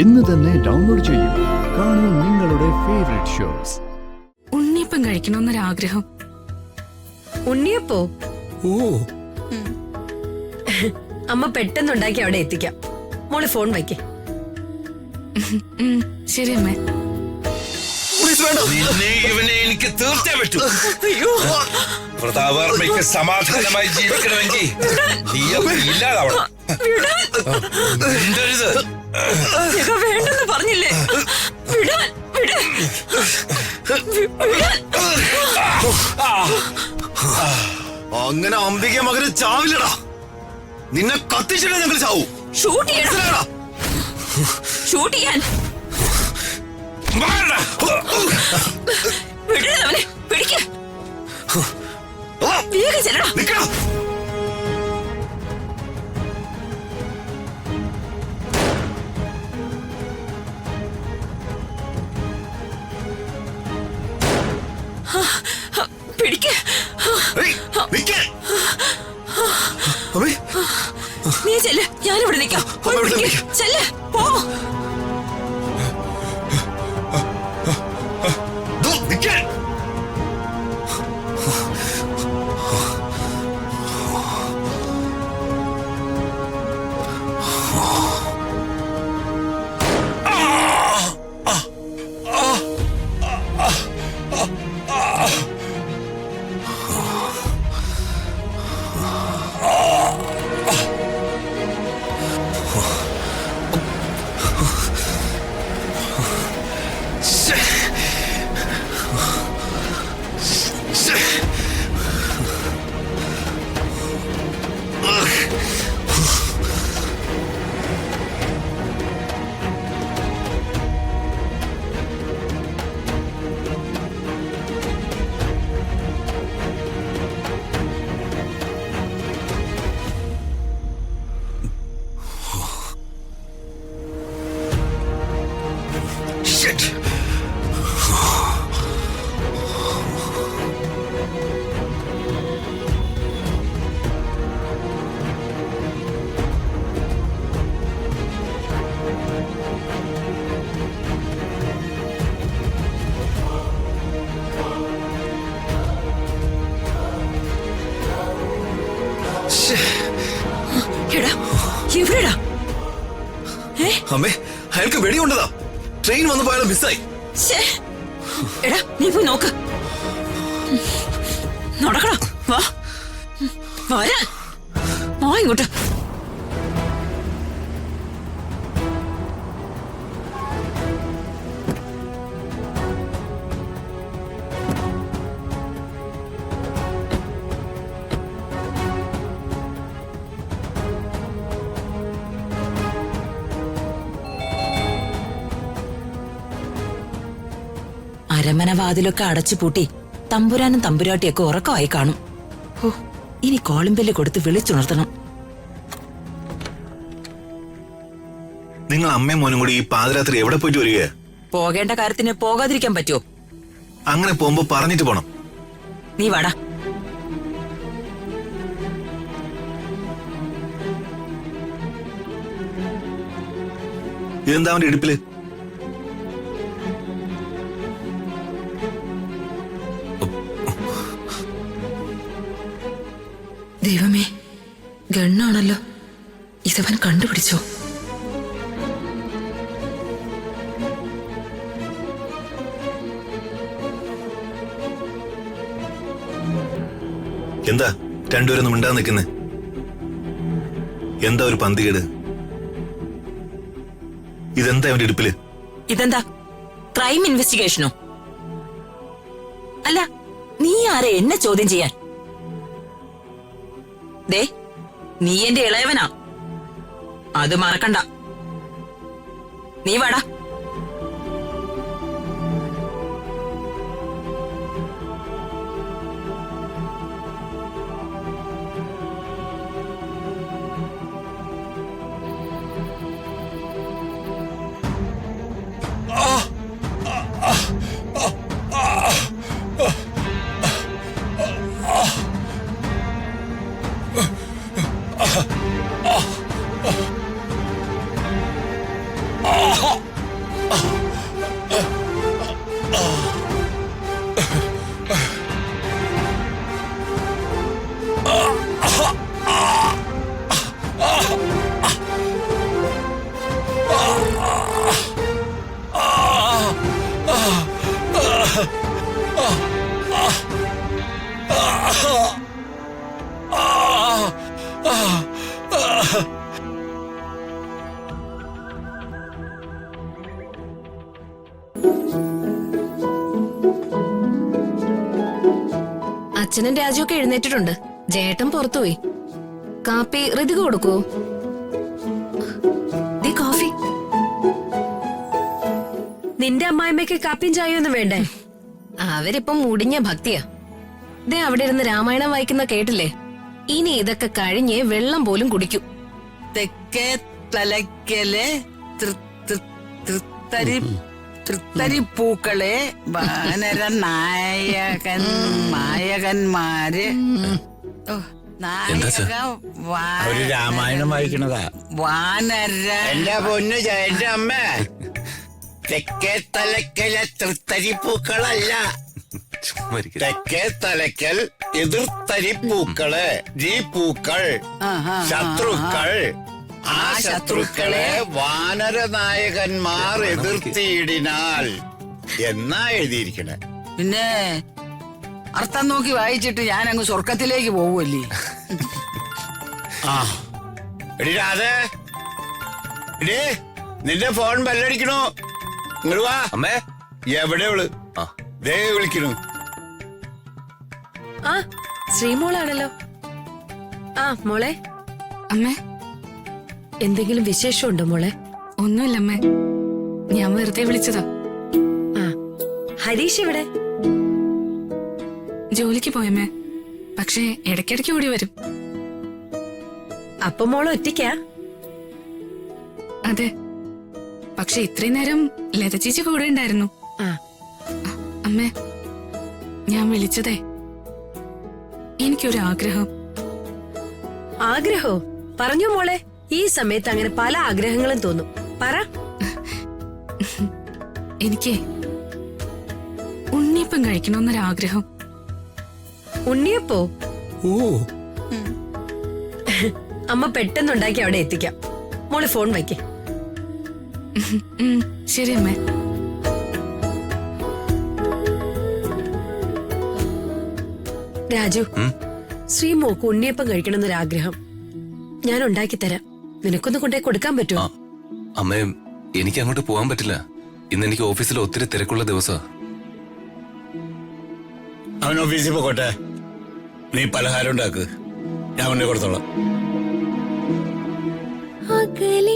ഇന്ന് തന്നെ ഡൗൺലോഡ് ചെയ്യൂ. കാണൂ നിങ്ങളുടെ ഫേവറേറ്റ് ഷോസ്. ഉണ്ണിയപ്പം കഴിക്കണമെന്നൊരാഗ്രഹം. ഉണ്ണിയപ്പോ? ഓ, അമ്മ പെട്ടെന്നുണ്ടാക്കി അവിടെ എത്തിക്കാം. മോള് ഫോൺ വയ്ക്കേ. ശരി അമ്മേ. ഇവനെ എനിക്ക് തീർത്തേ പറ്റൂ. പ്രതാപവർമ്മയ്ക്ക് സമാധാനമായി ജീവിക്കണമെങ്കിൽ ഇല്ലാതാവണം. വേണ്ടെന്ന് പറഞ്ഞില്ലേ? അങ്ങനെ അംബിക മകന് ചാവില്ലടാ. നിന്നെ കത്തിച്ചിട്ടേ ഞങ്ങൾ ചാവൂ. ഷൂട്ട് ചെയ്യാൻ നിക്കടാ. നീ ചെല്ല്, ഞാനിവിടെ നിൽക്കാം. ചെല്ല്, പോ. അമ്മേ, അയാൾക്ക് വെടികൊണ്ടതാ. ട്രെയിൻ വന്ന് പോയാലും മിസ്സായി. എടാ, നീ പോയി നോക്ക്. നടക്കടാ, വാ ഇങ്ങോട്ട്. അരമന വാതിലൊക്കെ അടച്ചുപൂട്ടി തമ്പുരാനും തമ്പുരാട്ടിയൊക്കെ ഉറക്കമായി കാണും. ഓ, ഇനി കോളിംബെല്ല് കൊടുത്ത് വിളിച്ചുണർത്തണം. നിങ്ങൾ അമ്മയും മോനും കൂടി ഈ പാതിരാത്രി എവിടെ പോയിട്ട് വരിക? പോകേണ്ട കാര്യത്തിന് പോകാതിരിക്കാൻ പറ്റുമോ? അങ്ങനെ പോകുമ്പോ പറഞ്ഞിട്ട് പോണം. നീ വാടാ. ഇതെന്താ അവന്റെ ഇടുപ്പില്? ദൈവമേ, ഗണ്ണാണല്ലോ. ഇതവൻ കണ്ടുപിടിച്ചോ? എന്താ രണ്ടുപേരൊന്നും മിണ്ടാതെ നിൽക്കുന്നേ? എന്താ ഒരു പന്തികേട്? ഇതെന്താ അവന്റെ ഇടുപ്പില്? ഇതെന്താ ക്രൈം ഇൻവെസ്റ്റിഗേഷനോ? അല്ല, നീ ആരെ എന്നെ ചോദ്യം ചെയ്യാൻ? ദേ, നീ എന്റെ ഇളയവനാ, അത് മറക്കണ്ട. നീ വാടാ. അച്ഛനും രാജുവൊക്കെ എഴുന്നേറ്റിട്ടുണ്ട്. ജേട്ടൻ പുറത്തുപോയി. കാപ്പി ഋതിക കൊടുക്കൂ. ദേ കോഫി. നിന്റെ അമ്മായിമ്മയ്ക്ക് കാപ്പിയും ചായയൊന്നും വേണ്ടേ? അവരിപ്പം മുടിഞ്ഞ ഭക്തിയാ. ദേ അവിടെ ഇരുന്ന് രാമായണം വായിക്കുന്ന കേട്ടില്ലേ? ഇനി ഇതൊക്കെ കഴിഞ്ഞ് വെള്ളം പോലും കുടിക്കൂ. തെക്കേ തലയ്ക്കലെ തൃത്തരിപ്പൂക്കളെ വാനര നായകന്മാര് ഒരു രാമായണം വായിക്കണതാ. വാനര എന്റെ പൊന്നു എന്റെ അമ്മ, തെക്കേ തലക്കലെ തൃത്തരിപ്പൂക്കളല്ല, തെക്കേ തലക്കൽ എതിർത്തരിപ്പൂക്കള്, ഈ പൂക്കൾ ശത്രുക്കൾ. ആ ശത്രുക്കളെ വാനര നായകന്മാർ എതിർത്തിയിടിനാൽ എന്നാ എഴുതിയിരിക്കണേ. പിന്നെ അർത്ഥം നോക്കി വായിച്ചിട്ട് ഞാൻ അങ്ങ് സ്വർഗത്തിലേക്ക് പോവുമല്ലേ. ആ എടി രാധേ, എടീ നിന്റെ ഫോൺ ബെല്ലടിക്കണു. ഇങ്ങോട്ട് വാ. അമ്മേ, എവിടെ അവള്? ദേ വിളിക്കണു. ആ ശ്രീമോളാണല്ലോ. ആ മോളെ, അമ്മേ, എന്തെങ്കിലും വിശേഷമുണ്ടോ മോളെ? ഒന്നുമില്ലമ്മേ, ഞാൻ വെറുതെ വിളിച്ചതാ. ആ ഹരീഷ് ഇവിടെ? ജോലിക്ക് പോയമ്മേ, പക്ഷേ ഇടയ്ക്കിടയ്ക്ക് ഓടി വരും. അപ്പൊ മോള് ഒറ്റയ്ക്കാ? അതെ, പക്ഷെ ഇത്രയും നേരം ലത ചേച്ചി കൂടെ ഉണ്ടായിരുന്നു. ആ അമ്മേ, ഞാൻ വിളിച്ചതേ എനിക്കൊരു ആഗ്രഹം. ആഗ്രഹോ? പറഞ്ഞു മോളെ. ഈ സമയത്ത് അങ്ങനെ പല ആഗ്രഹങ്ങളും തോന്നും. പറ. എനിക്ക് ഉണ്ണിയപ്പം കഴിക്കണമെന്നൊരാഗ്രഹം. ഉണ്ണിയപ്പോ? ഓ, അമ്മ പെട്ടെന്നുണ്ടാക്കി അവിടെ എത്തിക്കാം. മോള് ഫോൺ വയ്ക്കേ. ശരി അമ്മേ. രാജു, ശ്രീമോക്ക് ഉണ്ണിയപ്പം കഴിക്കണമെന്നൊരാഗ്രഹം. ഞാൻ ഉണ്ടാക്കി തരാം. നിനക്കൊന്ന് കൊണ്ടേ കൊടുക്കാൻ പറ്റുമോ? അമ്മേ, എനിക്ക് അങ്ങോട്ട് പോകാൻ പറ്റില്ല. ഇന്ന് എനിക്ക് ഓഫീസിൽ ഒത്തിരി തിരക്കുള്ള ദിവസമാ. അവൻ ഓഫീസിൽ പോകട്ടെ. നീ പലഹാരം ഉണ്ടാക്ക്, ഞാൻ കൊണ്ടേ കൊടുത്തോളാം. അകലെ